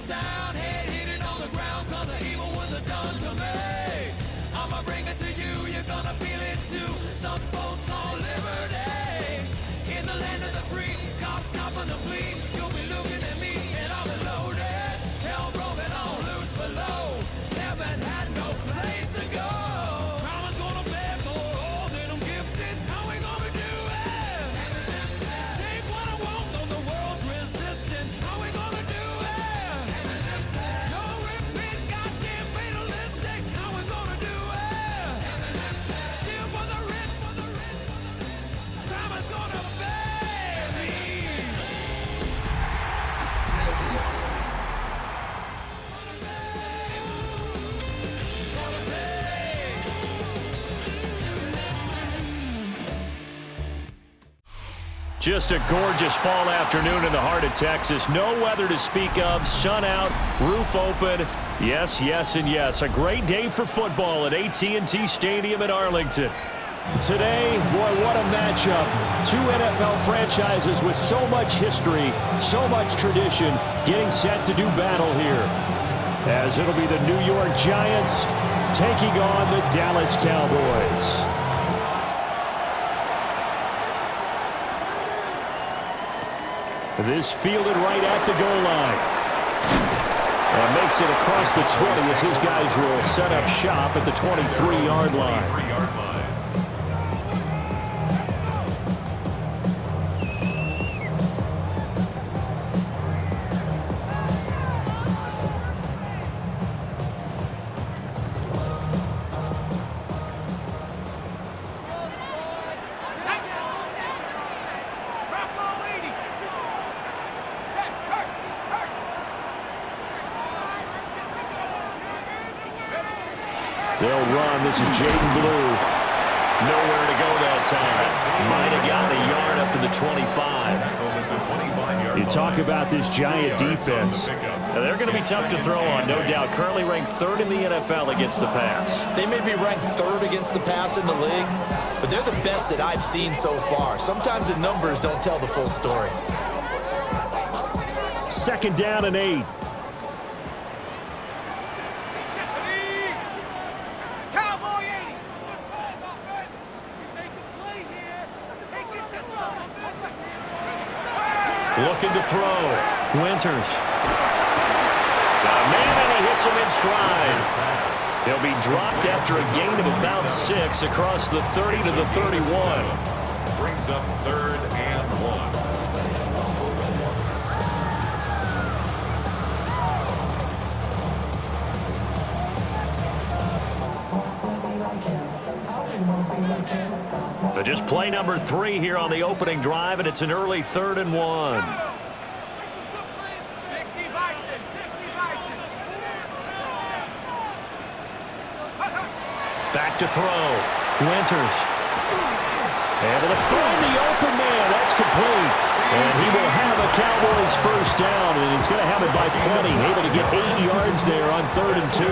sound, head hitting on the ground, cause the evil was done to me. I'ma bring it to you, you're gonna feel it too. Some folks call liberty. In the land of the free, cops copping the plea. You'll be looking at me and I'll be loaded. Hell broken on loose below. Heaven had no place to go. Mama's gonna beg for all that I'm gifted. How we gonna do it? Take what I want, though the world's resisting. How we gonna do it? No repeat, goddamn fatalistic. How we gonna do it? Steal for the rich, for the rich, for the rich. Time is gonna pay me. Gonna pay. Just a gorgeous fall afternoon in the heart of Texas. No weather to speak of. Sun out, roof open. Yes, yes, and yes. A great day for football at AT&T Stadium in Arlington. Today, boy, what a matchup. Two NFL franchises with so much history, so much tradition, getting set to do battle here. As it'll be the New York Giants taking on the Dallas Cowboys. This fielded right at the goal line. And makes it across the 20 as his guys will set up shop at the 23-yard line. They'll run. This is Jaden Blue. Nowhere to go that time. Might have gotten a yard up to the 25. You talk about this Giant defense. Now, they're going to be tough to throw on, no doubt. Currently ranked third in the NFL against the pass. They may be ranked third against the pass in the league, but they're the best that I've seen so far. Sometimes the numbers don't tell the full story. Second down and 8. Looking to throw. Winters. Got a man, and he hits him in stride. He'll be dropped after a gain of about 6 across the 30 to the 31. Brings up 3rd and 1. But just play number 3 here on the opening drive, and it's an early 3rd and 1. Back to throw. Winters. Able to find the open man. That's complete. And he will have a Cowboys first down, and he's going to have it by plenty. Able to get 8 yards there on 3rd and 2.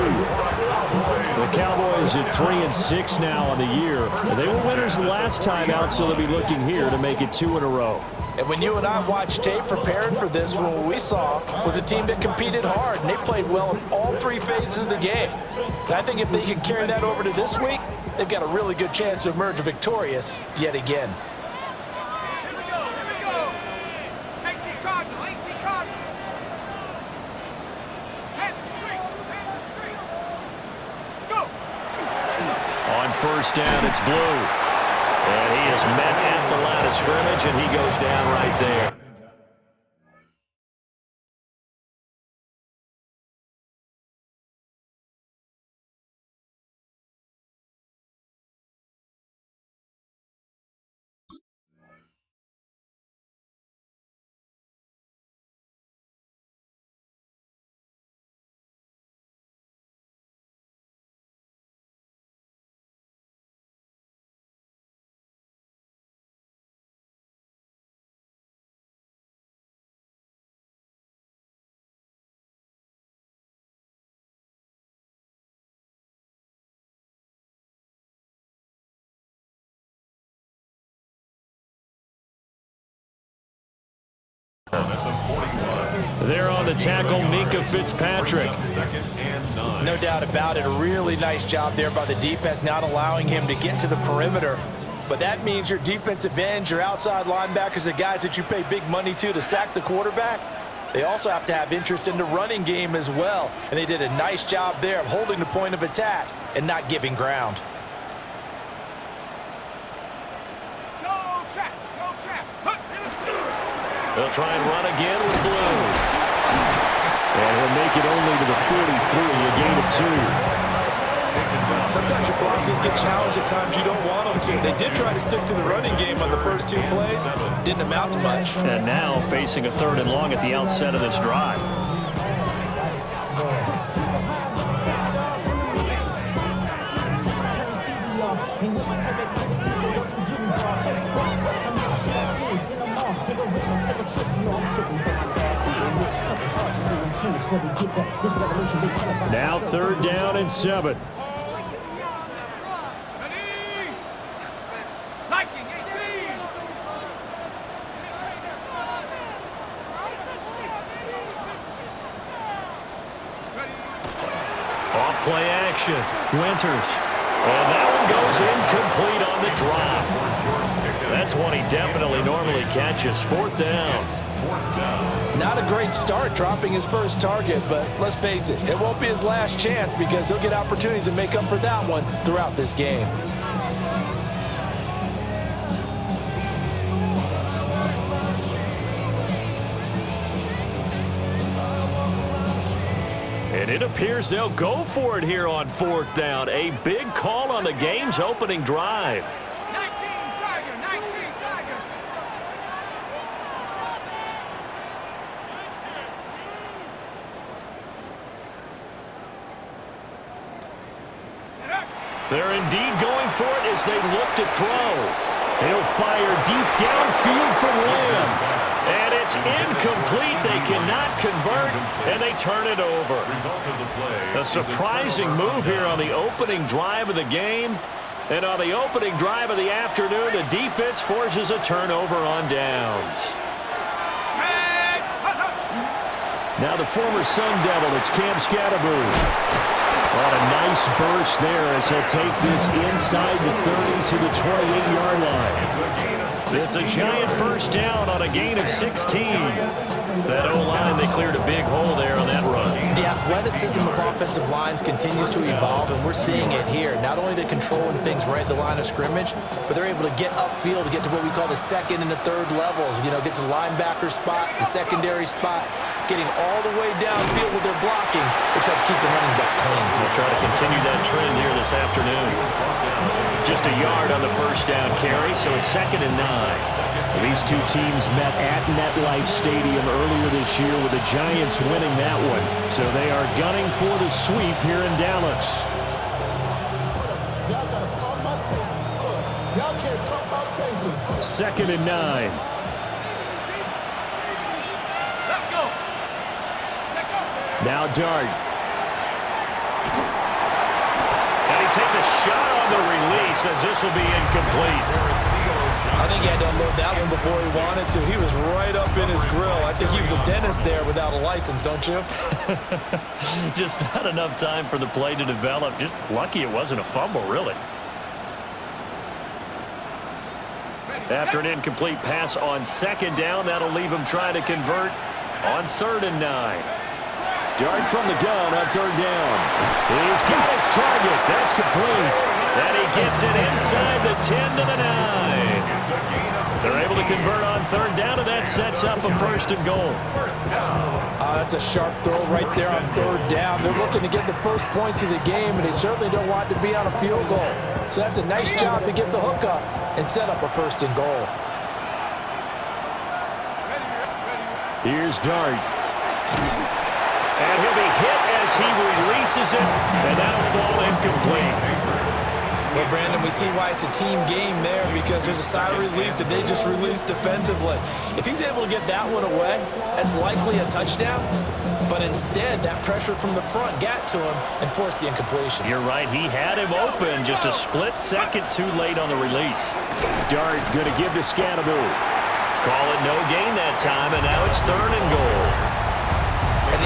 The Cowboys at 3-6 now on the year. They were winners the last time out, so they'll be looking here to make it 2 in a row. And when you and I watched tape preparing for this, what we saw was a team that competed hard, and they played well in all 3 phases of the game. And I think if they can carry that over to this week, they've got a really good chance to emerge victorious yet again. First down, it's Blue. And he is met at the line of scrimmage, and he goes down right there. There on the tackle, Minka Fitzpatrick. Second and 9. No doubt about it. A really nice job there by the defense, not allowing him to get to the perimeter. But that means your defensive ends, your outside linebackers, the guys that you pay big money to sack the quarterback, they also have to have interest in the running game as well. And they did a nice job there of holding the point of attack and not giving ground. They'll try and run again with Blue. And he'll make it only to the 43, a gain of 2. Sometimes your philosophies get challenged at times you don't want them to. They did try to stick to the running game on the first 2 plays. Didn't amount to much. And now facing a 3rd and long at the outset of this drive. Now 3rd down and 7. Off play action. Winters. And that one goes incomplete on the drop. That's one he definitely normally catches. 4th down. Not a great start dropping his first target, but let's face it, it won't be his last chance because he'll get opportunities to make up for that one throughout this game. And it appears they'll go for it here on 4th down. A big call on the game's opening drive. 19 Tiger, 19 Tiger. They're indeed going for it as they look to throw. He'll fire deep downfield from Lamb. And it's incomplete. They cannot convert, and they turn it over. A surprising move here on the opening drive of the game. And on the opening drive of the afternoon, the defense forces a turnover on downs. Now the former Sun Devil, it's Cam Scatterboom. What a nice burst there as he'll take this inside the 30 to the 28-yard line. It's a giant first down on a gain of 16. That O-line, they cleared a big hole there on that run. The athleticism of offensive lines continues to evolve, and we're seeing it here. Not only are they controlling things right at the line of scrimmage, but they're able to get upfield to get to what we call the 2nd and the 3rd levels. You know, get to the linebacker spot, the secondary spot, getting all the way downfield with their blocking, which helps keep the running back clean. We'll try to continue that trend here this afternoon. Just a yard on the first down carry, so it's 2nd and 9. These two teams met at MetLife Stadium earlier this year with the Giants winning that one. So they are gunning for the sweep here in Dallas. Second and 9. Let's go. Now Dart. And he takes a shot on the release as this will be incomplete. I think he had to unload that one before he wanted to. He was right up in his grill. I think he was a dentist there without a license, don't you? Just not enough time for the play to develop. Just lucky it wasn't a fumble, really. After an incomplete pass on 2nd down, that'll leave him trying to convert on 3rd and 9. Dart from the gun on 3rd down. He's got his target. That's complete. And he gets it inside the 10 to the 9. They're able to convert on 3rd down, and that sets up a 1st and goal. That's a sharp throw right there on 3rd down. They're looking to get the first points of the game, and they certainly don't want to be on a field goal. So that's a nice job to get the hook up and set up a 1st and goal. Here's Dart. And he'll be hit as he releases it, and that'll fall incomplete. Well, Brandon, we see why it's a team game there because there's a sigh of relief that they just released defensively. If he's able to get that one away, that's likely a touchdown. But instead, that pressure from the front got to him and forced the incompletion. You're right. He had him open just a split second too late on the release. Dart going to give to Scatterboom. Call it no gain that time, and now it's 3rd and goal.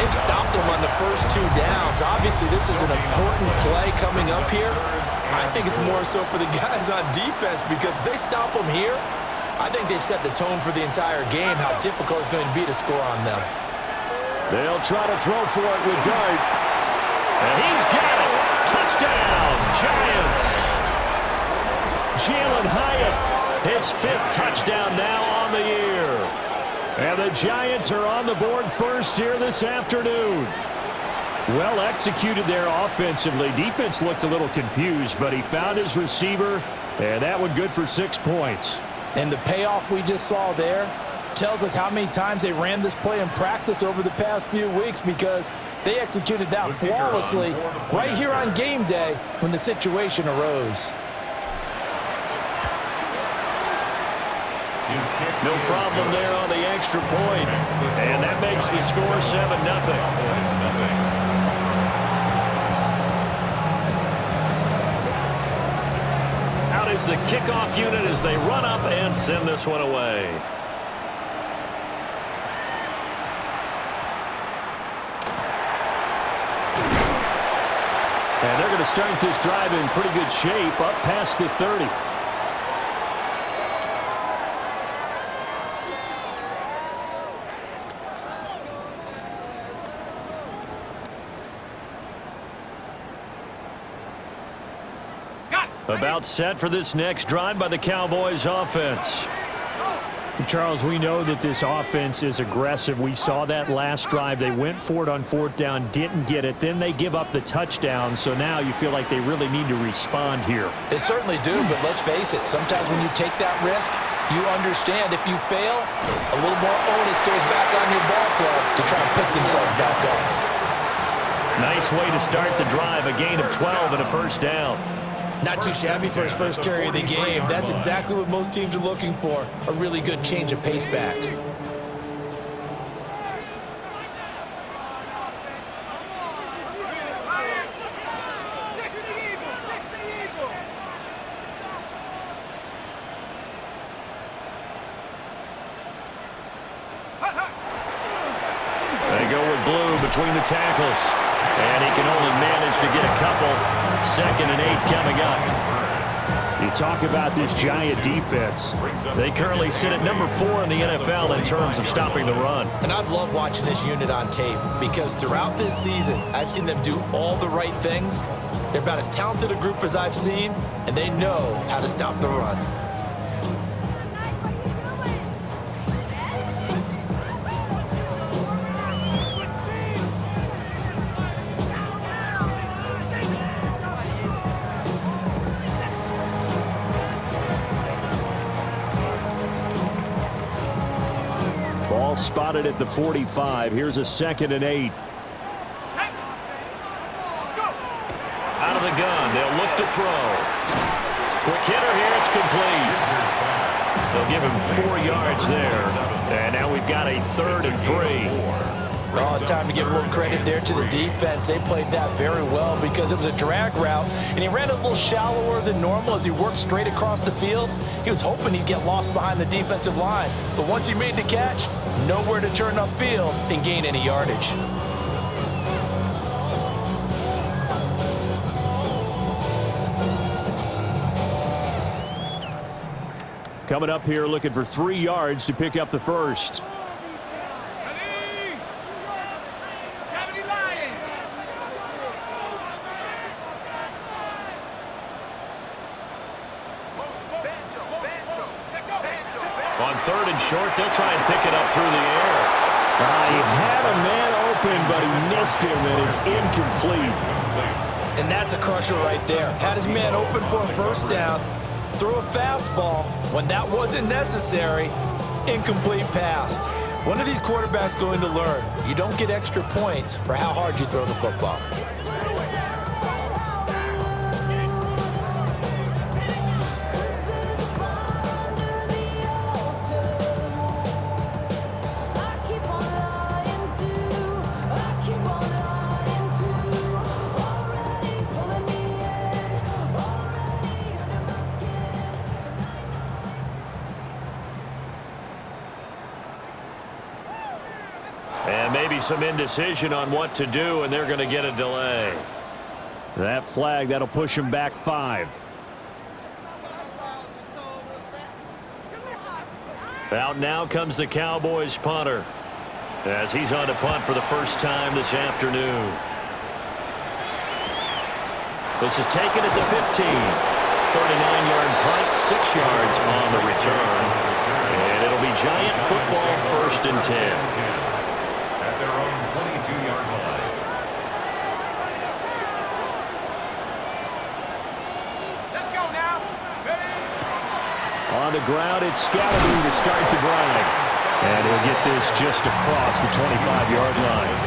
they've stopped them on the first 2 downs. Obviously, this is an important play coming up here. I think it's more so for the guys on defense because if they stop them here, I think they've set the tone for the entire game, how difficult it's going to be to score on them. They'll try to throw for it with Dart. And he's got it. Touchdown, Giants. Jalen Hyatt, his 5th touchdown now on the year. And the Giants are on the board first here this afternoon. Well executed there offensively. Defense looked a little confused, but he found his receiver, and that one good for 6 points. And the payoff we just saw there tells us how many times they ran this play in practice over the past few weeks because they executed that flawlessly right here on game day when the situation arose. No problem there on the extra point, and that makes the score 7-0. Is the kickoff unit as they run up and send this one away. And they're going to start this drive in pretty good shape up past the 30. About set for this next drive by the Cowboys offense. Charles, we know that this offense is aggressive. We saw that last drive. They went for it on 4th down, didn't get it. Then they give up the touchdown. So now you feel like they really need to respond here. They certainly do, but let's face it. Sometimes when you take that risk, you understand if you fail, a little more onus goes back on your ball club to try and pick themselves back up. Nice way to start the drive. A gain of 12 and a 1st down. Not too shabby for his first carry of the game. That's exactly what most teams are looking for, a really good change of pace back. They go with Blue between the tackles. And he can only manage to get a couple. 2nd and 8 coming up. You talk about this Giant defense. They currently sit at number 4 in the NFL in terms of stopping the run. And I've loved watching this unit on tape because throughout this season, I've seen them do all the right things. They're about as talented a group as I've seen, and they know how to stop the run. Ball spotted at the 45. Here's a 2nd and 8. Out of the gun. They'll look to throw. Quick hitter here. It's complete. They'll give him 4 yards there. And now we've got a 3rd and 3. Well, it's time to give a little credit there to the defense. They played that very well because it was a drag route, and he ran a little shallower than normal as he worked straight across the field. He was hoping he'd get lost behind the defensive line, but once he made the catch, nowhere to turn upfield and gain any yardage. Coming up here looking for 3 yards to pick up the first. On 3rd and short, they'll try and pick it up through the air. He had a man open, but he missed him, and it's incomplete. And that's a crusher right there. Had his man open for a 1st down, threw a fastball when that wasn't necessary, incomplete pass. One of these quarterbacks going to learn, you don't get extra points for how hard you throw the football. And maybe Maybe some indecision on what to do, and they're going to get a delay. That flag, that'll push him back 5. Out now comes the Cowboys punter, as he's on to punt for the first time this afternoon. This is taken at the 15. 39-yard punt, 6 yards on the return. And it'll be Giant football, 1st and 10. At their own 22-yard line. Let's go now. Ready? On the ground, it's Scalaboo to start the drive. And he'll get this just across the 25-yard line.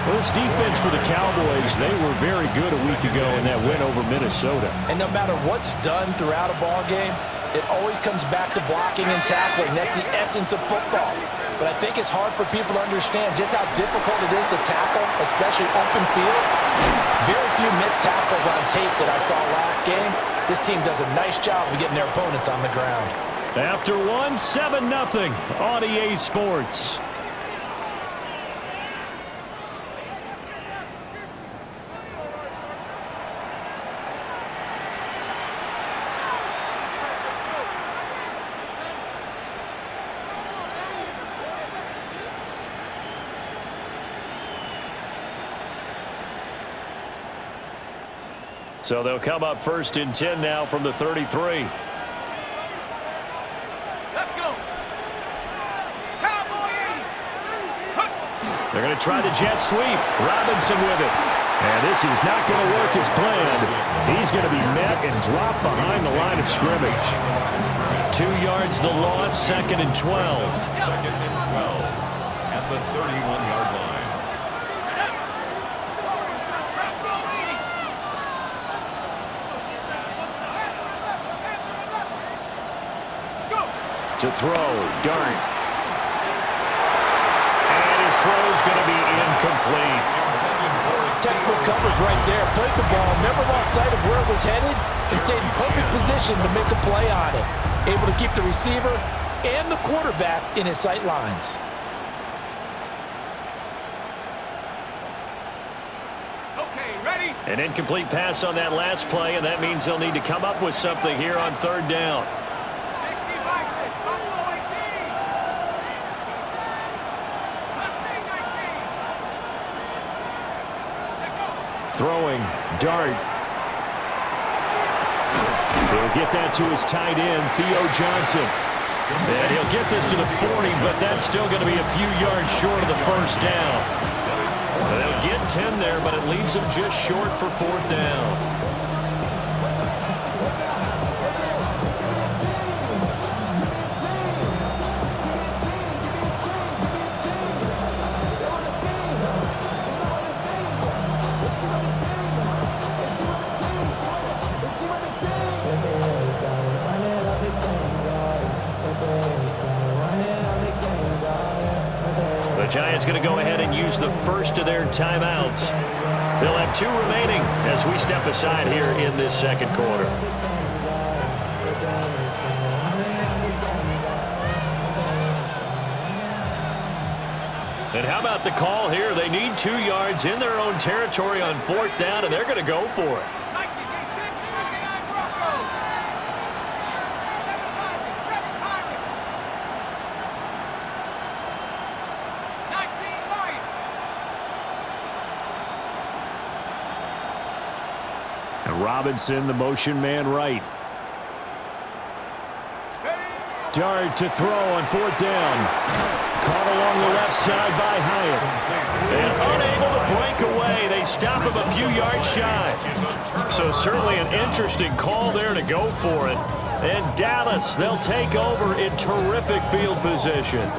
Well, this defense for the Cowboys, they were very good a week ago in that win over Minnesota. And no matter what's done throughout a ball game, it always comes back to blocking and tackling. That's the essence of football. But I think it's hard for people to understand just how difficult it is to tackle, especially open field. Very few missed tackles on tape that I saw last game. This team does a nice job of getting their opponents on the ground. After one, 7-0 on EA Sports. So they'll come up 1st and 10 now from the 33. Let's go. Cowboy. They're going to try the jet sweep. Robinson with it. And this is not going to work as planned. He's going to be met and dropped behind the line of scrimmage. 2 yards the loss, 2nd and 12. 2nd and 12 at the 31-yard line. To throw, Dart. And his throw's going to be incomplete. Textbook coverage right there. Played the ball, never lost sight of where it was headed, and stayed in perfect position to make a play on it. Able to keep the receiver and the quarterback in his sight lines. Okay, ready? An incomplete pass on that last play, and that means they'll need to come up with something here on 3rd down. 60 by 6. Buffalo 18. Throwing, Dart. He'll get that to his tight end, Theo Johnson. And he'll get this to the 40, but that's still going to be a few yards short of the 1st down. They'll get 10 there, but it leaves them just short for 4th down. Giants going to go ahead and use the first of their timeouts. They'll have 2 remaining as we step aside here in this 2nd quarter. And how about the call here? They need 2 yards in their own territory on 4th down, and they're going to go for it. Robinson, the motion man right. Dart to throw on 4th down. Caught along the left side by Hyatt. And unable to break away. They stop him a few yards shy. So certainly an interesting call there to go for it. And Dallas, they'll take over in terrific field position.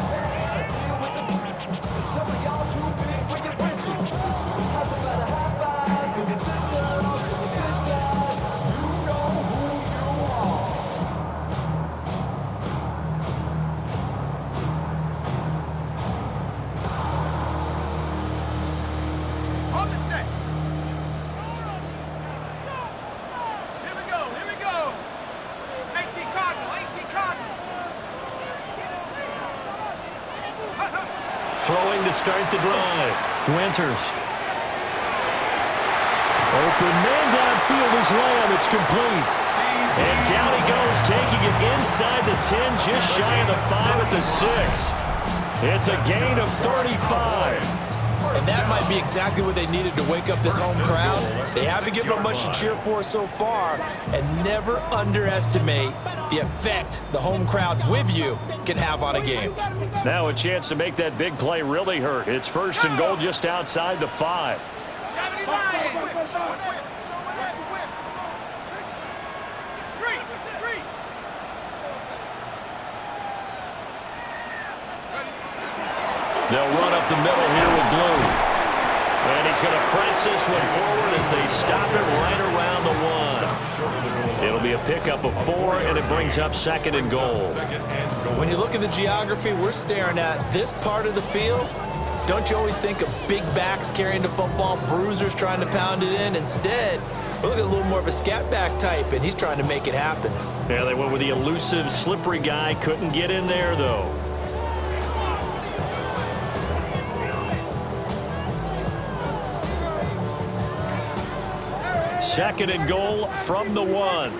start the drive. Winters. Open man downfield is Lamb. It's complete. And down he goes, taking it inside the 10, just shy of the 5 at the 6. It's a gain of 35. And that might be exactly what they needed to wake up this home crowd. They haven't given them much to cheer for so far, and never underestimate the effect the home crowd with you can have on a game. Now a chance to make that big play really hurt. It's 1st and goal just outside the 5. They'll run up the middle here with Blue. And he's going to press this one forward as they stop it right around the 1. It'll be a pickup of 4, and it brings up 2nd and goal. When you look at the geography we're staring at, this part of the field, don't you always think of big backs carrying the football, bruisers trying to pound it in? Instead, we're looking at a little more of a scat back type, and he's trying to make it happen. Yeah, they went with the elusive, slippery guy. Couldn't get in there, though. Second and goal from the 1.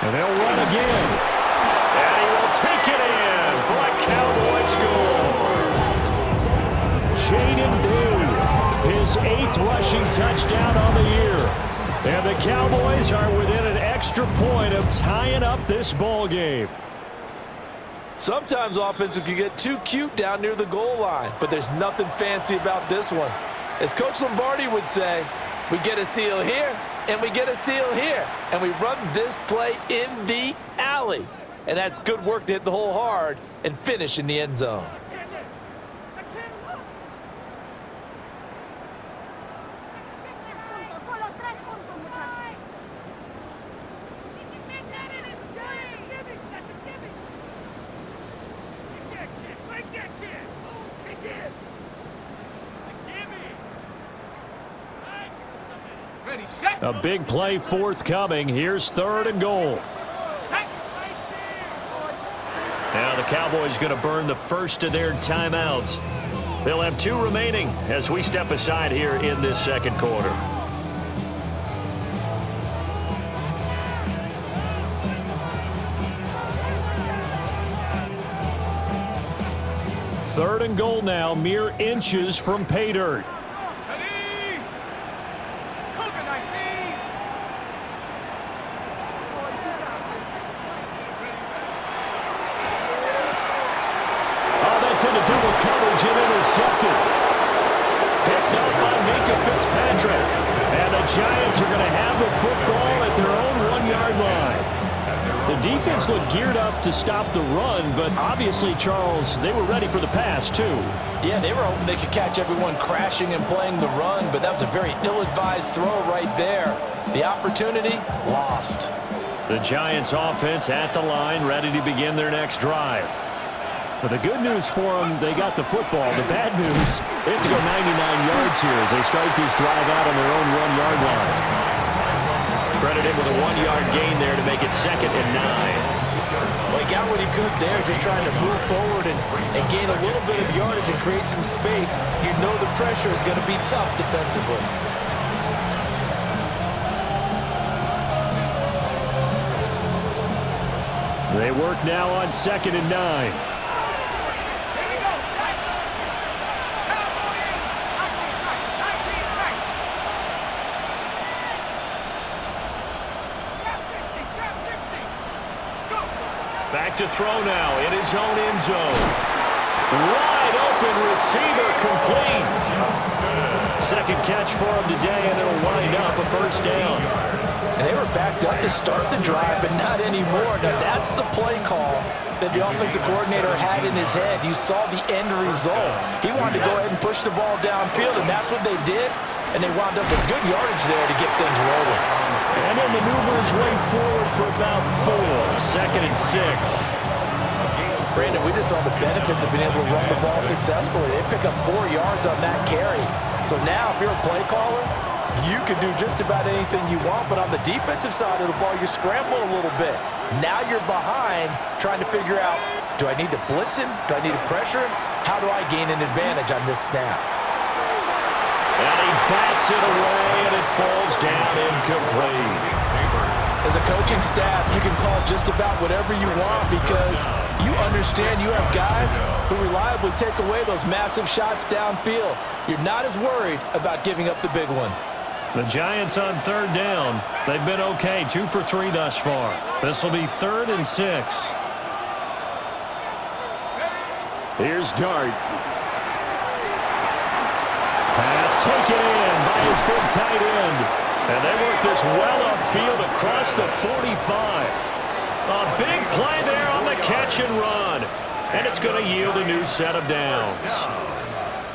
And they'll run again. And he will take it in for a Cowboy score. Jaden Due, his 8th rushing touchdown on the year. And the Cowboys are within an extra point of tying up this ball game. Sometimes offenses can get too cute down near the goal line, but there's nothing fancy about this one. As Coach Lombardi would say, we get a seal here, and we get a seal here, and we run this play in the alley. And that's good work to hit the hole hard and finish in the end zone. A big play forthcoming. Here's 3rd and goal. Now the Cowboys going to burn the first of their timeouts. They'll have 2 remaining as we step aside here in this second quarter. Third and goal now, mere inches from pay dirt. Into double coverage and intercepted. Picked up by Minka Fitzpatrick. And the Giants are going to have the football at their own 1-yard line. The defense looked geared up to stop the run, but obviously, Charles, they were ready for the pass, too. Yeah, they were hoping they could catch everyone crashing and playing the run, but that was a very ill-advised throw right there. The opportunity, lost. The Giants offense at the line, ready to begin their next drive. But the good news for them, they got the football. The bad news, they have to go 99 yards here as they start this drive out on their own 1-yard line. Credited with a 1-yard gain there to make it 2nd and 9. Well, he got what he could there, just trying to move forward and gain a little bit of yardage and create some space. You know the pressure is going to be tough defensively. They work now on 2nd and 9. Back to throw now in his own end zone. Wide open receiver complete. Second catch for him today, and it'll wind up a 1st down. And they were backed up to start the drive, but not anymore. Now that's the play call that the offensive coordinator had in his head. You saw the end result. He wanted to go ahead and push the ball downfield, and that's what they did. And they wound up with good yardage there to get things rolling. And he'll maneuver his way forward for about 4. 2nd and 6. Brandon, we just saw the benefits of being able to run the ball successfully. They pick up 4 yards on that carry. So now, if you're a play caller, You can do just about anything you want, but on the defensive side of the ball, you scramble a little bit. Now you're behind trying to figure out, do I need to blitz him? Do I need to pressure him? How do I gain an advantage on this snap? And he bats it away, and it falls down incomplete. As a coaching staff, you can call just about whatever you want because you understand you have guys who reliably take away those massive shots downfield. You're not as worried about giving up the big one. The Giants on third down. They've been okay, 2 for 3 thus far. This will be 3rd and 6. Here's Dart. Pass taken in by his big tight end. And they work this well upfield across the 45. A big play there on the catch and run. And it's going to yield a new set of downs.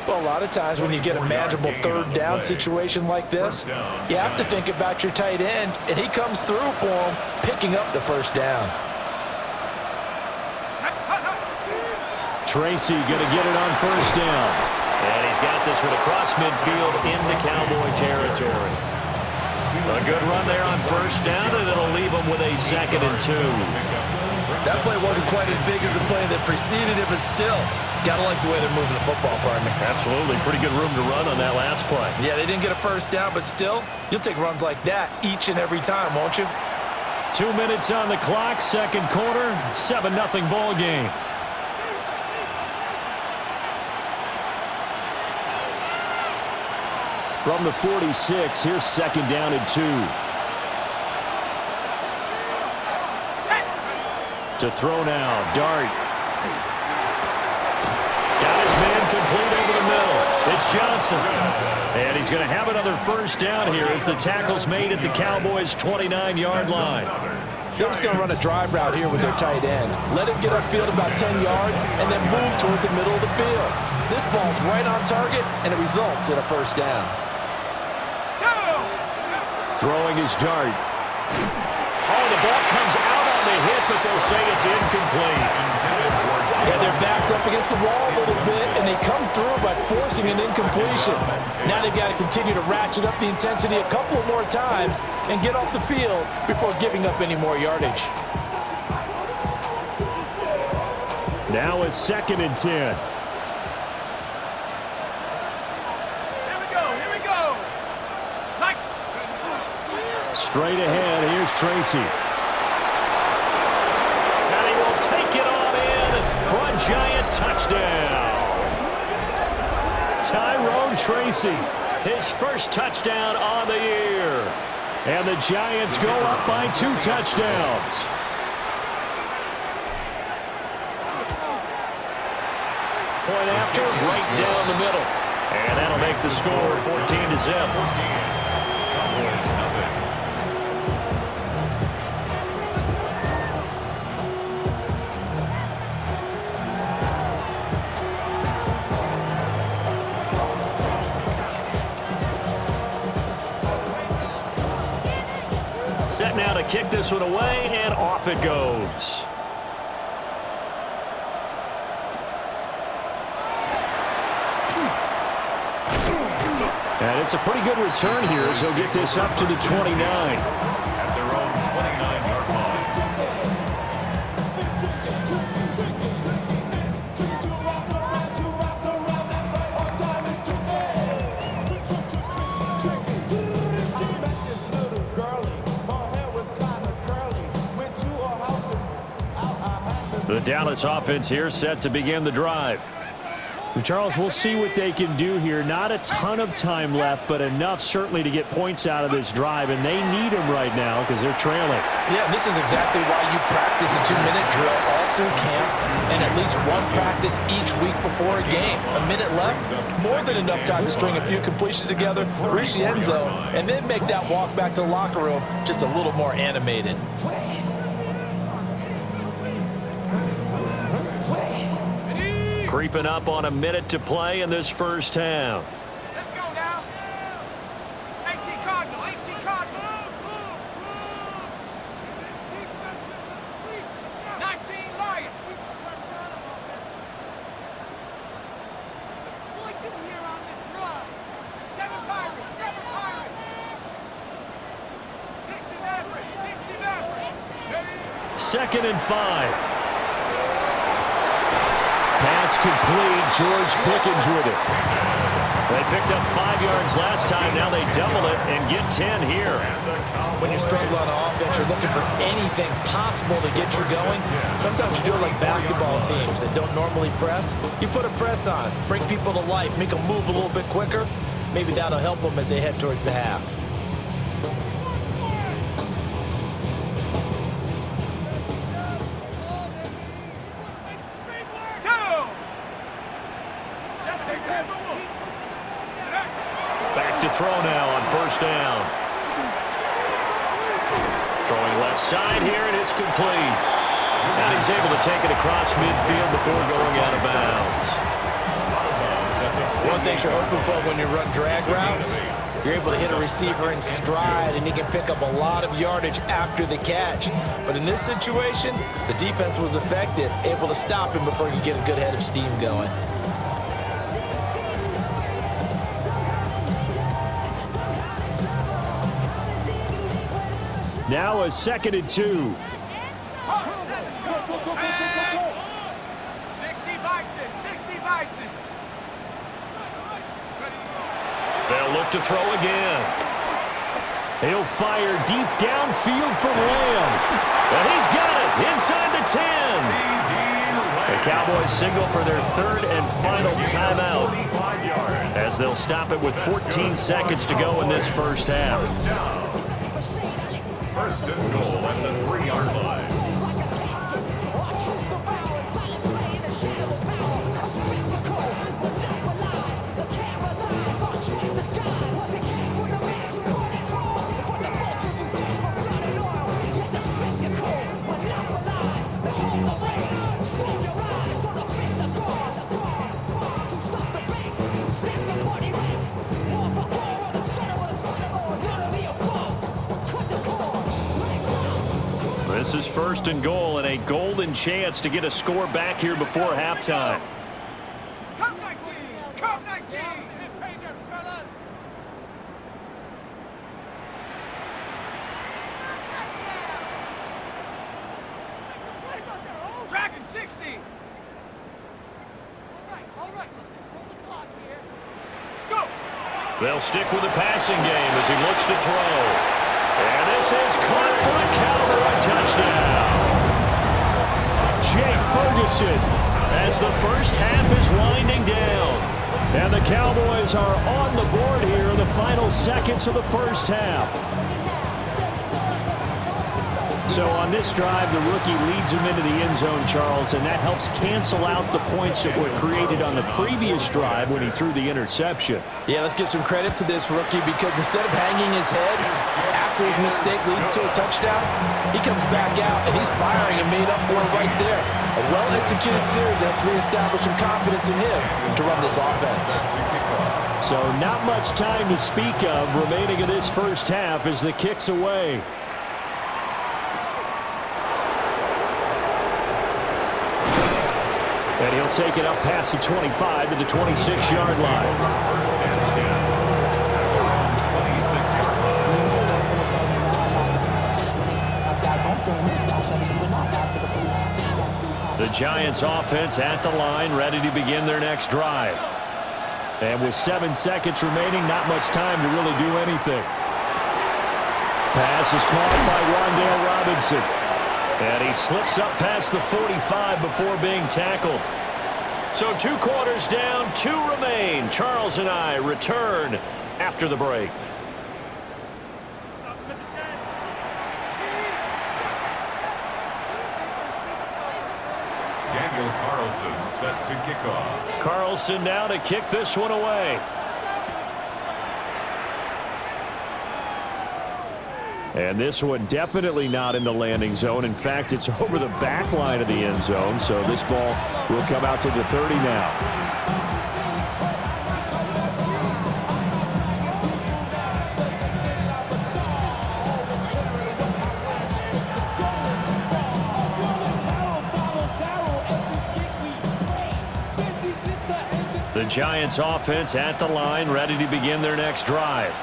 Well, a lot of times when you get a manageable third down situation like this, you have to think about your tight end, and he comes through for him, picking up the first down. Tracy going to get it on first down. And he's got this one across midfield into Cowboy territory. A good run there on first down, and it'll leave him with a 2nd and 2. That play wasn't quite as big as the play that preceded it, but still, gotta like the way they're moving the football, pardon me. Absolutely. Pretty good room to run on that last play. Yeah, they didn't get a first down, but still, you'll take runs like that each and every time, won't you? 2 minutes on the clock, second quarter, 7-0 ball game. From the 46, here's 2nd down and 2. To throw now, Dart. Got his man complete over the middle. It's Johnson. And he's going to have another first down here as the tackle's made at the Cowboys' 29-yard line. They're just going to run a drive route here with their tight end. Let him get upfield about 10 yards and then move toward the middle of the field. This ball's right on target, and it results in a first down. Throwing his Dart. Oh, the ball comes out on the hit, but they'll say it's incomplete. Yeah, their back's up against the wall a little bit, and they come through by forcing an incompletion. Now they've got to continue to ratchet up the intensity a couple of more times and get off the field before giving up any more yardage. Now a 2nd and 10. Straight ahead, here's Tracy. And he will take it on in for a Giant touchdown. Tyrone Tracy, his first touchdown on the year. And the Giants go up by 2 touchdowns. Point after, right down the middle. And that'll make the score 14-0. Set now to kick this one away, and off it goes. And it's a pretty good return here as he'll get this up to the 29. At their own 29-yard line. The Dallas offense here set to begin the drive. And Charles, we'll see what they can do here. Not a ton of time left, but enough certainly to get points out of this drive, and they need them right now because they're trailing. Yeah, this is exactly why you practice a 2-minute drill all through camp and at least one practice each week before a game. A minute left, more than enough time to string a few completions together, reach the end zone, and then make that walk back to the locker room just a little more animated. Creeping up on a minute to play in this first half. Let's go now. 18 Cardinal, 18 Cardinal. 19 Lion. Here on this run. 7 Pirates, 7 Pirates. 2nd and 5. Pass complete. George Pickens with it. They picked up 5 yards last time. Now they double it and get 10 here. When you struggle on offense, you're looking for anything possible to get you going. Sometimes you do it like basketball teams that don't normally press. You put a press on, bring people to life, make them move a little bit quicker. Maybe that'll help them as they head towards the half. Back to throw now on 1st down. Throwing left side here, and it's complete. And he's able to take it across midfield before going out of bounds. One thing you're hoping for when you run drag routes, you're able to hit a receiver in stride, and he can pick up a lot of yardage after the catch. But in this situation, the defense was effective, able to stop him before he could get a good head of steam going. Now a 2nd and 2. 60 Bison, 60 Bison. They'll look to throw again. He'll fire deep downfield from Lamb. And he's got it inside the 10. The Cowboys signal for their 3rd and final timeout, as they'll stop it with 14 seconds to go in this first half. 1st and goal at the 3-yard line. This is 1st and goal and a golden chance to get a score back here before halftime. Cup 19, Cup 19. Dragon 60. All right. Hold the clock here. Let's go. They'll stick with the passing game as he looks to throw. And this is caught for a Cowboy touchdown. Jake Ferguson, as the first half is winding down. And the Cowboys are on the board here in the final seconds of the first half. So on this drive, the rookie leads him into the end zone, Charles, and that helps cancel out the points that were created on the previous drive when he threw the interception. Yeah, let's give some credit to this rookie, because instead of hanging his head after his mistake leads to a touchdown, he comes back out and he's firing and made up for it right there. A well-executed series helps reestablish some confidence in him to run this offense. So not much time to speak of remaining in this first half as the kick's away. And he'll take it up past the 25 to the 26-yard line. 26-yard line. The Giants offense at the line, ready to begin their next drive. And with 7 seconds remaining, not much time to really do anything. Pass is caught by Wan'Dale Robinson. And he slips up past the 45 before being tackled. So 2 quarters down, 2 remain. Charles and I return after the break. Daniel Carlson set to kick off. Carlson now to kick this one away. And this one definitely not in the landing zone. In fact, it's over the back line of the end zone. So this ball will come out to the 30 now. The Giants offense at the line, ready to begin their next drive.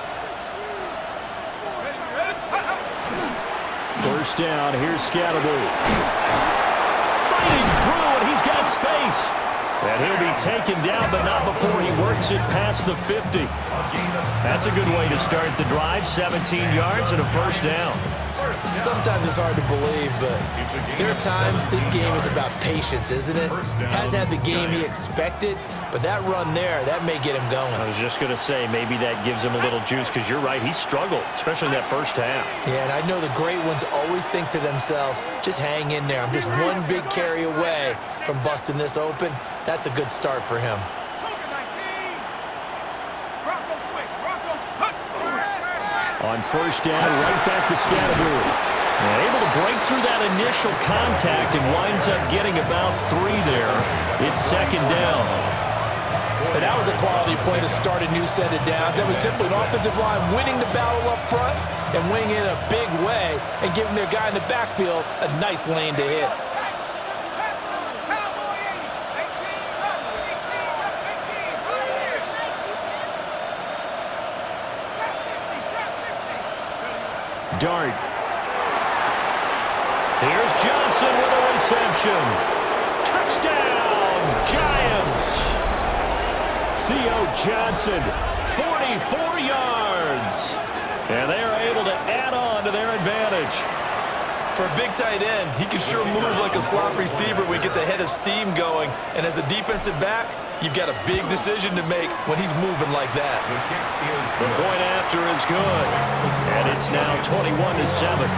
1st first down. Here's Scatterby. Fighting through, and he's got space. And he'll be taken down, but not before he works it past the 50. That's a good way to start the drive. 17 yards and a first down. Sometimes it's hard to believe, but there are times this game is about patience, isn't it? Has had the game he expected, but that run there, that may get him going. I was just going to say, maybe that gives him a little juice, because you're right, he struggled, especially in that first half. Yeah, and I know the great ones always think to themselves, just hang in there. I'm just one big carry away from busting this open. That's a good start for him. On first down, right back to Scatterby. Able to break through that initial contact and winds up getting about 3 there. It's second down. And that was a quality play to start a new set of downs. That was simply an offensive line winning the battle up front and winning in a big way and giving their guy in the backfield a nice lane to hit. Dart. Here's Johnson with a reception. Touchdown, Giants. Theo Johnson, 44 yards. And they are able to add on to their advantage. For a big tight end, he can sure move like a slot receiver when he gets a head of steam going. And as a defensive back, you've got a big decision to make when he's moving like that. The point after is good. And it's now 21-7.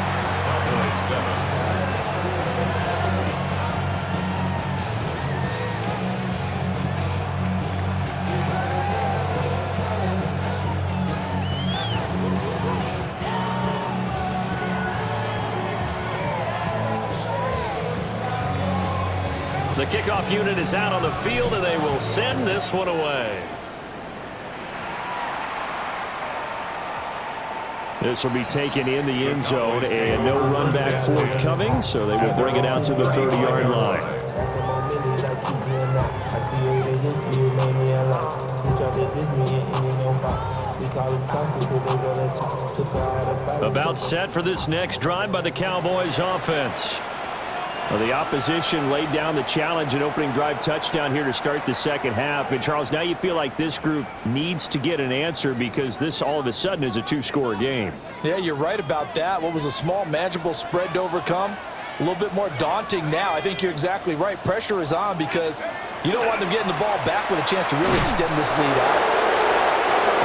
The kickoff unit is out on the field, and they will send this one away. This will be taken in the end zone, and no run back forthcoming, so they will bring it out to the 30-yard line. About set for this next drive by the Cowboys offense. Well, the opposition laid down the challenge and opening drive touchdown here to start the second half. And, Charles, now you feel like this group needs to get an answer because this all of a sudden is a 2-score game. Yeah, you're right about that. What was a small, manageable spread to overcome? A little bit more daunting now. I think you're exactly right. Pressure is on because you don't want them getting the ball back with a chance to really extend this lead out.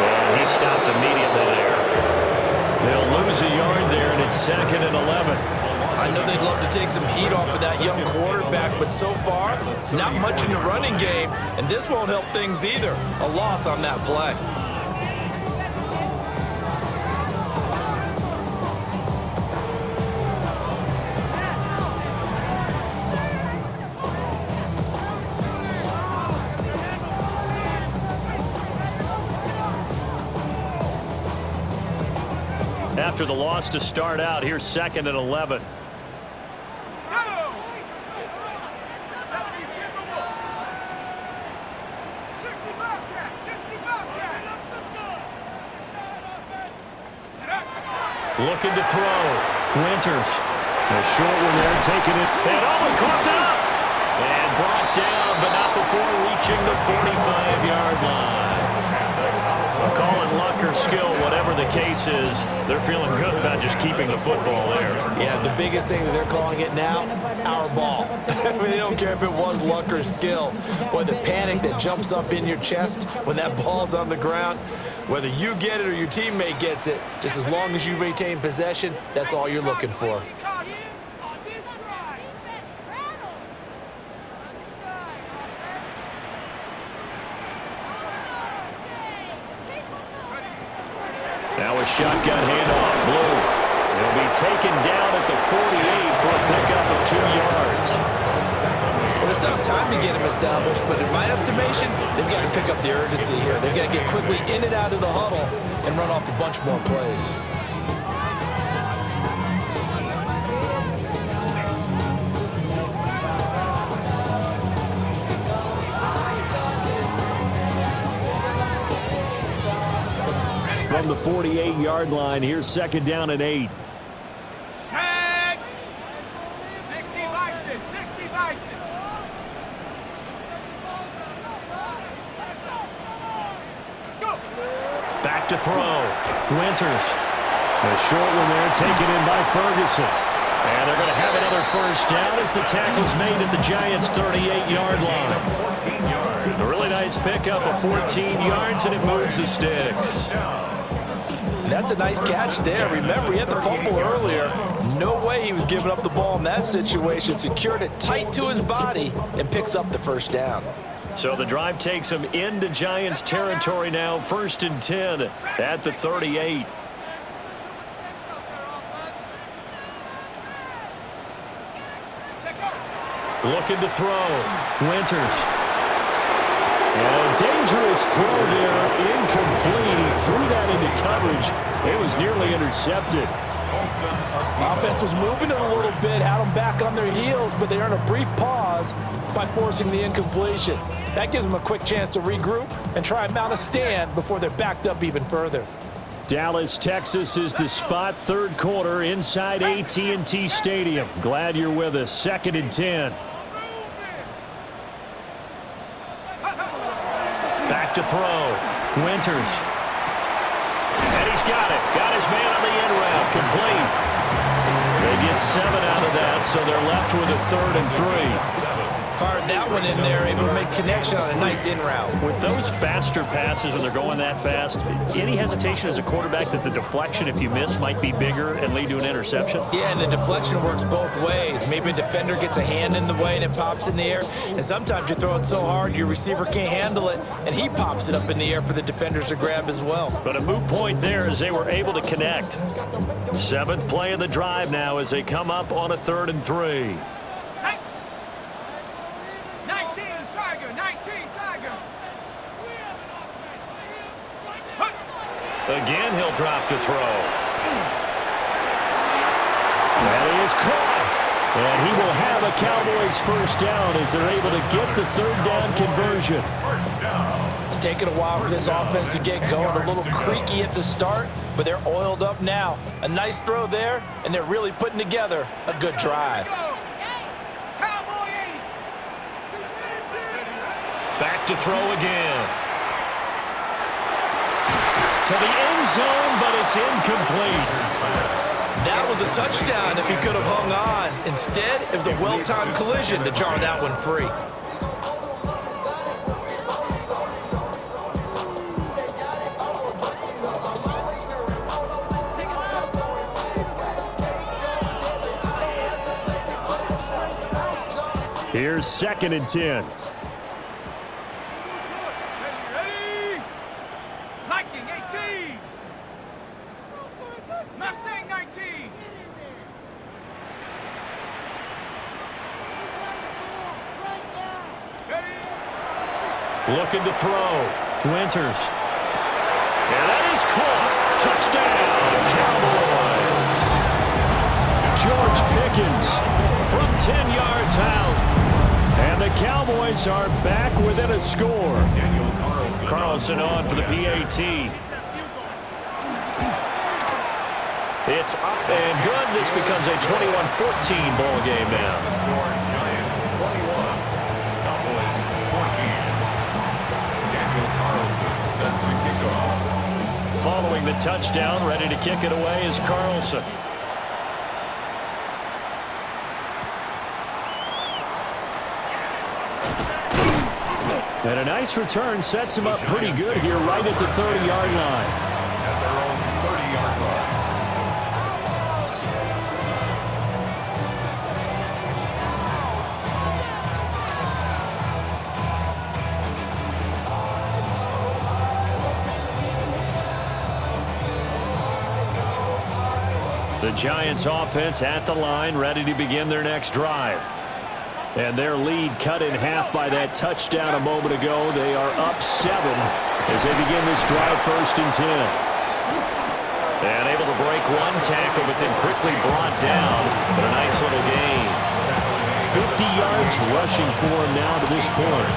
And he stopped immediately there. They'll lose a yard there, and it's 2nd and 11. I know they'd love to take some heat off of that young quarterback, but so far, not much in the running game, and this won't help things either. A loss on that play. After the loss to start out, here's 2nd and 11. Looking to throw. Winters. A short one there, taking it. And caught up. And brought down, but not before reaching the 45-yard line. We'll call it luck or skill, whatever the case is. They're feeling good about just keeping the football there. Yeah, the biggest thing that they're calling it now, our ball. I mean, they don't care if it was luck or skill. Boy, the panic that jumps up in your chest when that ball's on the ground, whether you get it or your teammate gets it, just as long as you retain possession, that's all you're looking for. Now a shotgun handoff, Blue. He'll be taken down at the 48 for a pickup of 2 yards. Well, it's not time to get him established, but in my estimation, they've got to pick up the urgency here. They've got to get quickly in and out of the huddle and run off a bunch more plays. From the 48-yard line, here's 2nd down and 8. Set. Nice. Go. Back to throw. Winters. A short one there, taken in by Ferguson. And they're going to have another first down as the tackle's made at the Giants' 38-yard line. A really nice pickup of 14 yards, and it moves the sticks. That's a nice catch there. Remember, he had the fumble earlier. No way he was giving up the ball in that situation. Secured it tight to his body and picks up the first down. So the drive takes him into Giants territory now. 1st and 10 at the 38. Looking to throw. Winters. And a dangerous throw there. Incomplete. He threw that into coverage. It was nearly intercepted. Offense was moving it a little bit, had them back on their heels, but they earned a brief pause by forcing the incompletion. That gives them a quick chance to regroup and try and mount a stand before they're backed up even further. Dallas, Texas is the spot. 3rd quarter inside AT&T Stadium. Glad you're with us. 2nd and 10. Back to throw. Winters. And he's got it. Got his man on the end route. Complete. They get 7 out of that, so they're left with a 3rd and 3. Fired that one in there, able to make connection on a nice in route. With those faster passes and they're going that fast, any hesitation as a quarterback that the deflection, if you miss, might be bigger and lead to an interception? Yeah, and the deflection works both ways. Maybe a defender gets a hand in the way and it pops in the air, and sometimes you throw it so hard your receiver can't handle it, and he pops it up in the air for the defenders to grab as well. But a moot point there as they were able to connect. 7th play of the drive now as they come up on a 3rd and 3. 19 Tiger. Again, he'll drop to throw. That is caught. And he will have a Cowboys first down as they're able to get the 3rd down conversion. It's taken a while for this offense to get going. A little creaky at the start, but they're oiled up now. A nice throw there, and they're really putting together a good drive. Back to throw again. To the end zone, but it's incomplete. That was a touchdown if he could have hung on. Instead, it was a well-timed collision to jar that one free. Here's 2nd and 10. Looking to throw. Winters. And that is caught. Touchdown, Cowboys. George Pickens From 10 yards out. And the Cowboys are back within a score. Carlson on for the PAT. It's up and good. This becomes a 21-14 ball game now. Following the touchdown, ready to kick it away is Carlson. And a nice return sets him up pretty good here right at the 30-yard line. At their own 30-yard line. The Giants offense at the line, ready to begin their next drive. And their lead cut in half by that touchdown a moment ago. They are up 7 as they begin this drive 1st and 10. And able to break one tackle, but then quickly brought down. But a nice little gain. 50 yards rushing for him now to this point.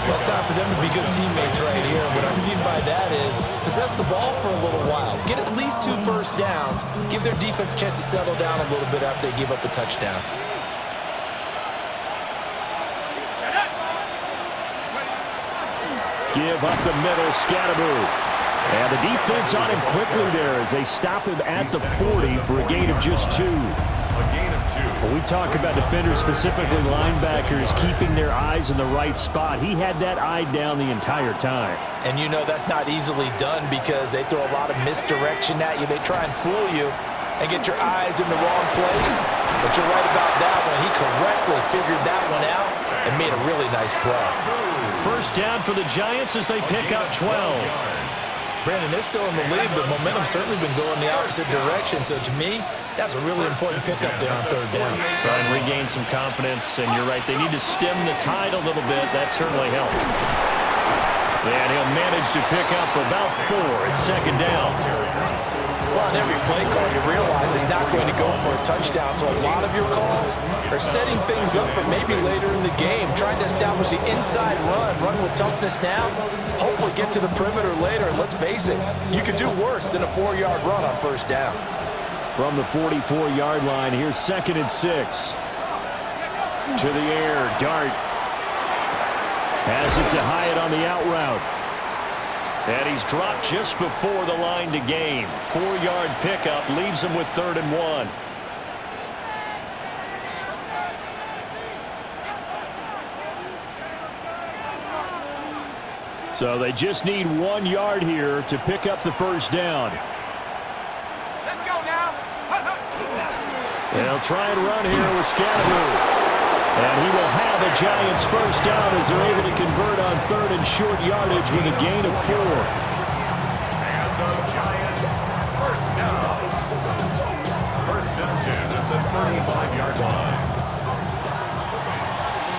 Well, it's time for them to be good teammates right here. What I mean by that is possess the ball for a little while. Get at least 2 first downs. Give their defense a chance to settle down a little bit after they give up a touchdown. Give up the middle, Scatteroo. And the defense on him quickly there as they stop him at the 40 for a gain of just 2. A gain of 2. When we talk about defenders, specifically linebackers, keeping their eyes in the right spot, he had that eye down the entire time. And you know that's not easily done because they throw a lot of misdirection at you. They try and fool you and get your eyes in the wrong place. But you're right about that one. He correctly figured that one out and made a really nice play. First down for the Giants as they pick up 12. Brandon, they're still in the lead, but momentum's certainly been going the opposite direction. So to me, that's a really important pickup there on third down. Try and regain some confidence, and you're right. They need to stem the tide a little bit. That certainly helped. And he'll manage to pick up about 4 at second down. Well, on every play call, you realize he's not going to go for a touchdown. So a lot of your calls are setting things up for maybe later in the game, trying to establish the inside run with toughness now, hopefully get to the perimeter later. And let's face it, you could do worse than a 4-yard run on first down. From the 44-yard line, here's 2nd and 6. To the air, Dart. Has it to Hyatt on the out route. And he's dropped just before the line to gain. 4-yard pickup leaves him with 3rd and 1. So they just need 1 yard here to pick up the first down. Let's go now. They'll try and run here with Scatteroo. And he will have a Giants first down as they're able to convert on 3rd and short yardage with a gain of 4. And the Giants first down. First and 10 at the 35-yard line.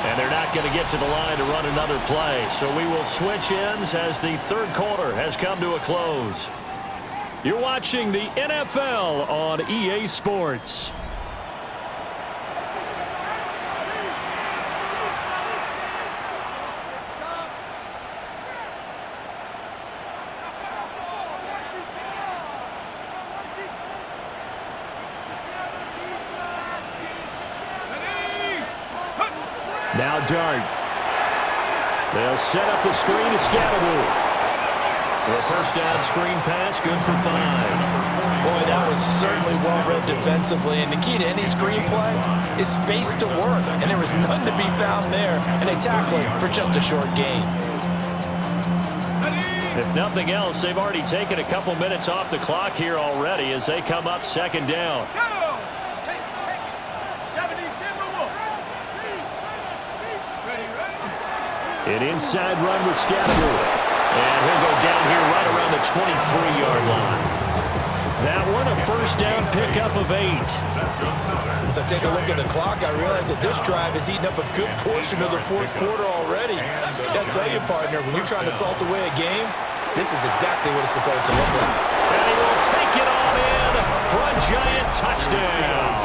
And they're not going to get to the line to run another play. So we will switch ends as the third quarter has come to a close. You're watching the NFL on EA Sports. Now Dart. They'll set up the screen to Scatteroo. The first down screen pass, good for 5. Boy, that was certainly well-read defensively. And the key to any screenplay is space to work. And there was none to be found there. And they tackle it for just a short gain. If nothing else, they've already taken a couple minutes off the clock here already as they come up 2nd down. An inside run with Scatteroo. And he'll go down here right around the 23-yard line. That one a first down pickup of 8. As I take a look at the clock, I realize that this drive has eaten up a good portion of the fourth quarter already. Gotta tell you, partner, when you're trying to salt away a game, this is exactly what it's supposed to look like. And he will take it all in for a Giant touchdown.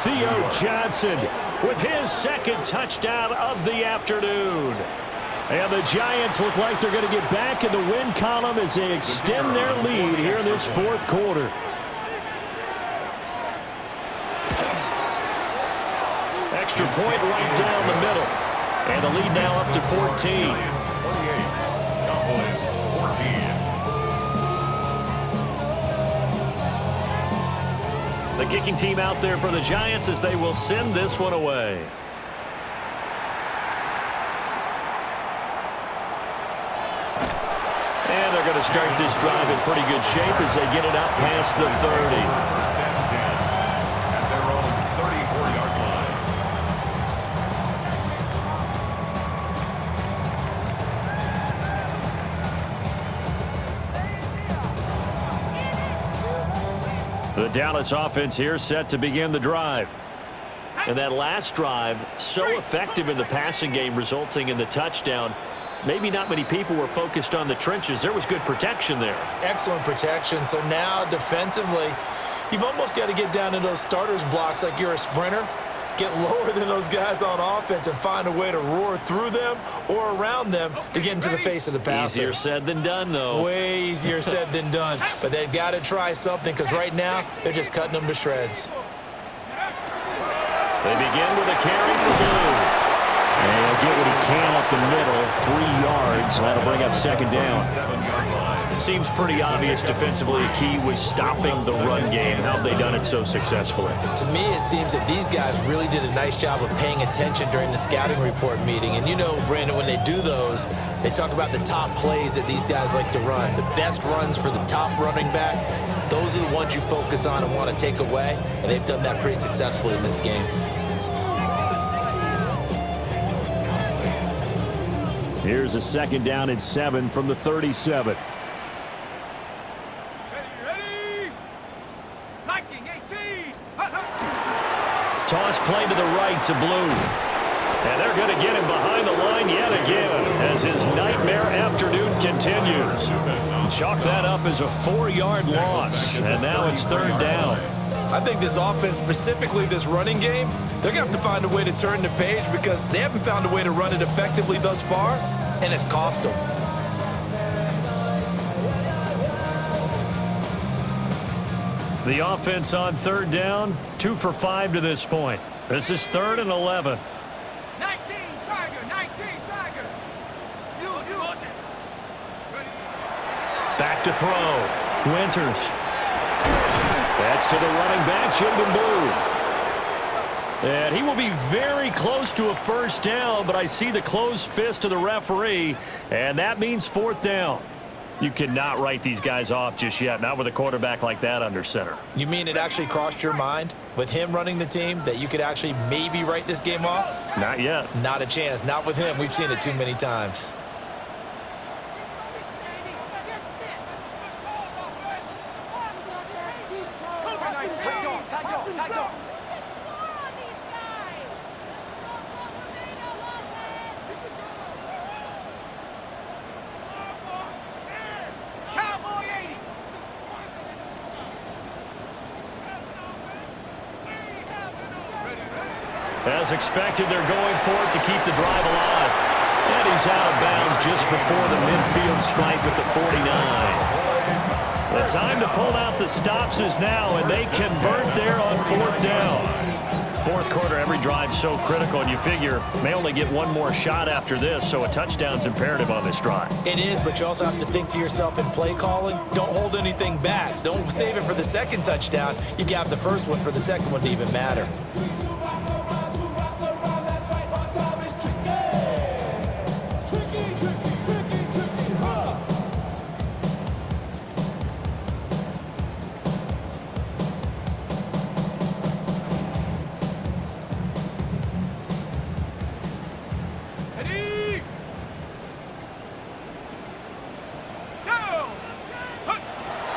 Theo Johnson with his 2nd touchdown of the afternoon. And the Giants look like they're going to get back in the win column as they extend their lead here in this fourth quarter. Extra point right down the middle. And the lead now up to 14. 28. Cowboys 14. The kicking team out there for the Giants as they will send this one away. And they're going to start this drive in pretty good shape as they get it out past the 30. First and 10 at their own 34-yard line. The Dallas offense here set to begin the drive. And that last drive, so effective in the passing game, resulting in the touchdown. Maybe not many people were focused on the trenches. There was good protection there. Excellent protection. So now defensively, you've almost got to get down to those starters blocks like you're a sprinter. Get lower than those guys on offense and find a way to roar through them or around them to get into the face of the passer. Easier said than done, though. Way easier said than done. But they've got to try something because right now they're just cutting them to shreds. They begin with a carry for Blue. And he'll get what he can up the middle, 3 yards. That'll bring up second down. Seems pretty obvious defensively. A key was stopping the run game. How have they done it so successfully? To me, it seems that these guys really did a nice job of paying attention during the scouting report meeting. And you know, Brandon, when they do those, they talk about the top plays that these guys like to run. The best runs for the top running back, those are the ones you focus on and want to take away. And they've done that pretty successfully in this game. Here's a second down and 7 from the 37. Toss play to the right to Blue. And they're going to get him behind the line yet again as his nightmare afternoon continues. Chalk that up as a 4-yard loss, and now it's third down. I think this offense, specifically this running game, they're going to have to find a way to turn the page because they haven't found a way to run it effectively thus far, and it's cost them. The offense on third down, 2 for 5 to this point. This is 3rd and 11. 19 Tiger, 19 Tiger. You. Back to throw. Winters. That's to the running back, Jaden Blue. And he will be very close to a first down, but I see the closed fist of the referee, and that means 4th down. You cannot write these guys off just yet, not with a quarterback like that under center. You mean it actually crossed your mind with him running the team that you could actually maybe write this game off? Not yet. Not a chance. Not with him. We've seen it too many times. As expected, they're going for it to keep the drive alive. And he's out of bounds just before the midfield stripe at the 49. The time to pull out the stops is now, and they convert there on 4th down. Fourth quarter, every drive's so critical, and you figure may only get one more shot after this, so a touchdown's imperative on this drive. It is, but you also have to think to yourself in play calling, don't hold anything back. Don't save it for the second touchdown. You got the first one for the second one to even matter.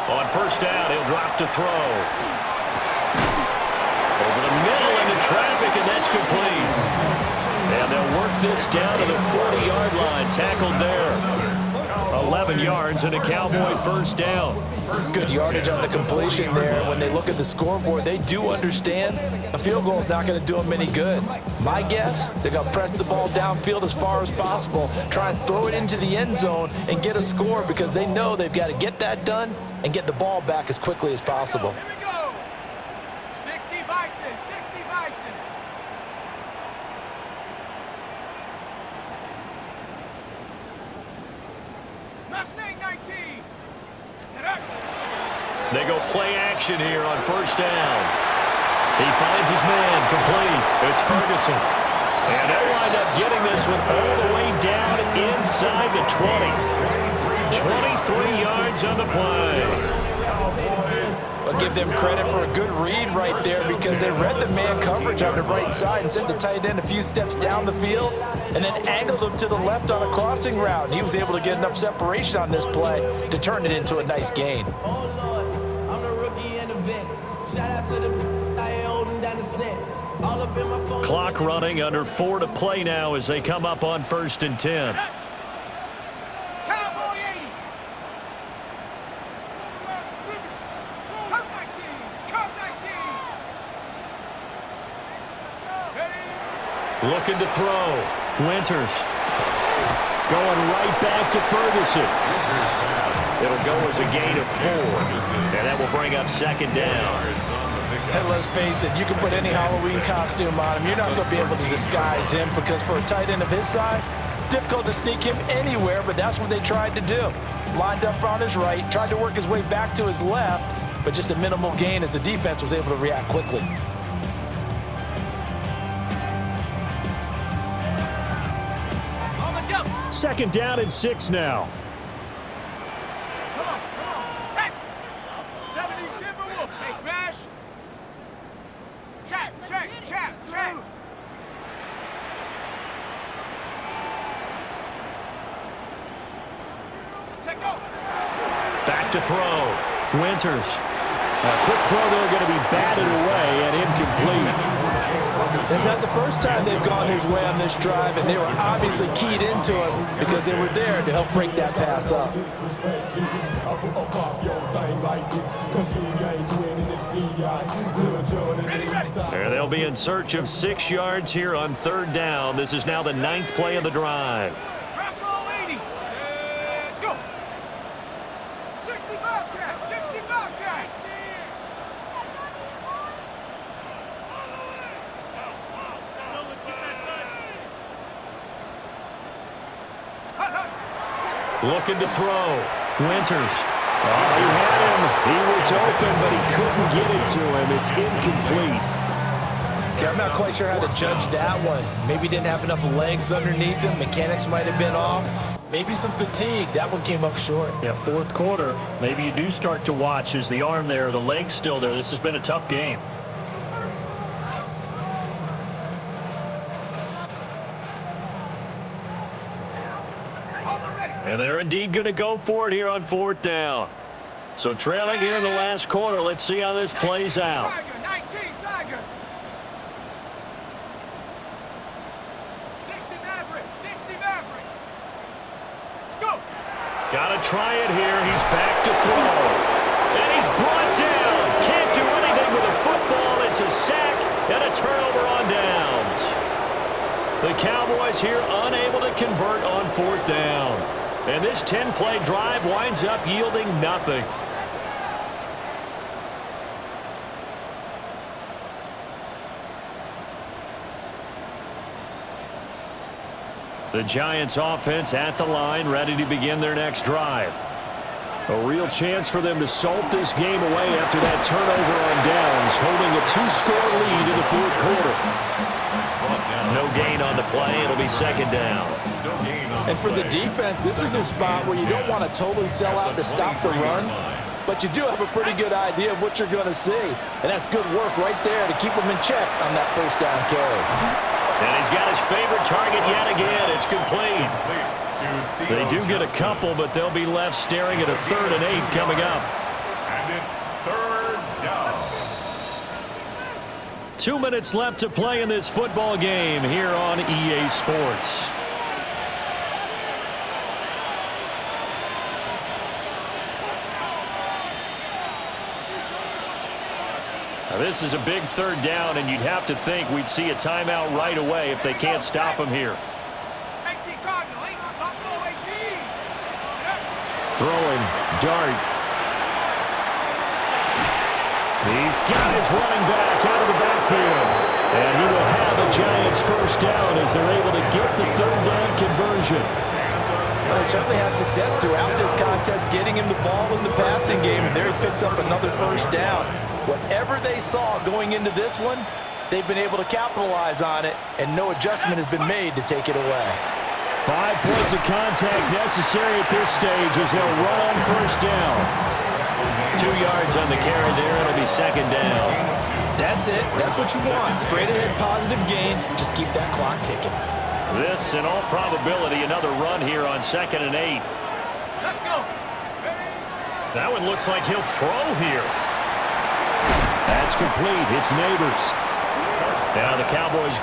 On first down, he'll drop to throw. Over the middle into traffic, and that's complete. And they'll work this down to the 40-yard line. Tackled there. 11 yards and a Cowboy first down. Good yardage on the completion there. When they look at the scoreboard, they do understand a field goal is not going to do them any good. My guess, they're going to press the ball downfield as far as possible, try and throw it into the end zone and get a score because they know they've got to get that done and get the ball back as quickly as possible. Here we go. 60 Bison, 60 Bison. Mustang 19. They go play action here on first down. He finds his man, complete. It's Ferguson. And they'll wind up getting this one all the way down inside the 20. 23 yards on the play. I'll give them credit for a good read right there because they read the man coverage on the right side and sent the tight end a few steps down the field and then angled him to the left on a crossing route. He was able to get enough separation on this play to turn it into a nice gain. I'm the rookie in the vet. Shout out to the I ain't holding down the set. All up in my phone. Clock running, under 4 to play now as they come up on 1st and 10. Cowboy 80. Cup 19. Cup 19. Looking to throw. Winters. Going right back to Ferguson. It'll go as a gain of 4. And that will bring up second down. And let's face it, you can put any Halloween costume on him. You're not going to be able to disguise him because for a tight end of his size, difficult to sneak him anywhere, but that's what they tried to do. Lined up on his right, tried to work his way back to his left, but just a minimal gain as the defense was able to react quickly. Second down and 6 now. Come on, set. 70 Timberwolf. Hey, smash. Check. Check go. Back to throw. Winters. A quick throw there going to be batted away and incomplete. Is that the first time they've gone his way on this drive, and they were obviously keyed into it because they were there to help break that pass up. There they'll be in search of 6 yards here on third down. This is now the 9th play of the drive. Rock roll 80. Set, go. 60 Bobcat. Looking to throw. Winters. Oh, he had him. He was open, but he couldn't get it to him. It's incomplete. Okay, I'm not quite sure how to judge that one. Maybe didn't have enough legs underneath him. Mechanics might have been off. Maybe some fatigue. That one came up short. Yeah, fourth quarter. Maybe you do start to watch. Is the arm there, the leg's still there? This has been a tough game. And they're indeed going to go for it here on fourth down. So trailing here in the last quarter. Let's see how this plays out. Tiger, 19, Tiger. 60 Maverick. Go. Got to try it here. He's back to throw. And he's brought down. Can't do anything with a football. It's a sack and a turnover on downs. The Cowboys here unable to convert on fourth down. And this 10-play drive winds up yielding nothing. The Giants offense at the line, ready to begin their next drive. A real chance for them to salt this game away after that turnover on downs, holding a 2-score lead in the fourth quarter. No gain on the play. It'll be second down. And for the defense, this is a spot where you don't want to totally sell out to stop the run, but you do have a pretty good idea of what you're going to see. And that's good work right there to keep them in check on that first down carry. And he's got his favorite target yet again. It's complete. They do get a couple, but they'll be left staring at a 3rd and 8 coming up. And it's third down. 2 minutes left to play in this football game here on EA Sports. Now this is a big third down, and you'd have to think we'd see a timeout right away if they can't stop him here. 18 Cardinal, 18 Buffalo, 18. Throwing, dart. He's got his running back out of the backfield. And he will have a Giants first down as they're able to get the third down conversion. Well, they certainly had success throughout this contest, getting him the ball in the passing game, and there he picks up another first down. Whatever they saw going into this one, they've been able to capitalize on it, and no adjustment has been made to take it away. 5 points of contact necessary at this stage as they'll run on first down. 2 yards on the carry there. It'll be second down. That's it. That's what you want. Straight ahead, positive gain. Just keep that clock ticking. This, in all probability, another run here on 2nd and 8. Let's go. That one looks like he'll throw here. That's complete. It's Neighbors. Now the Cowboys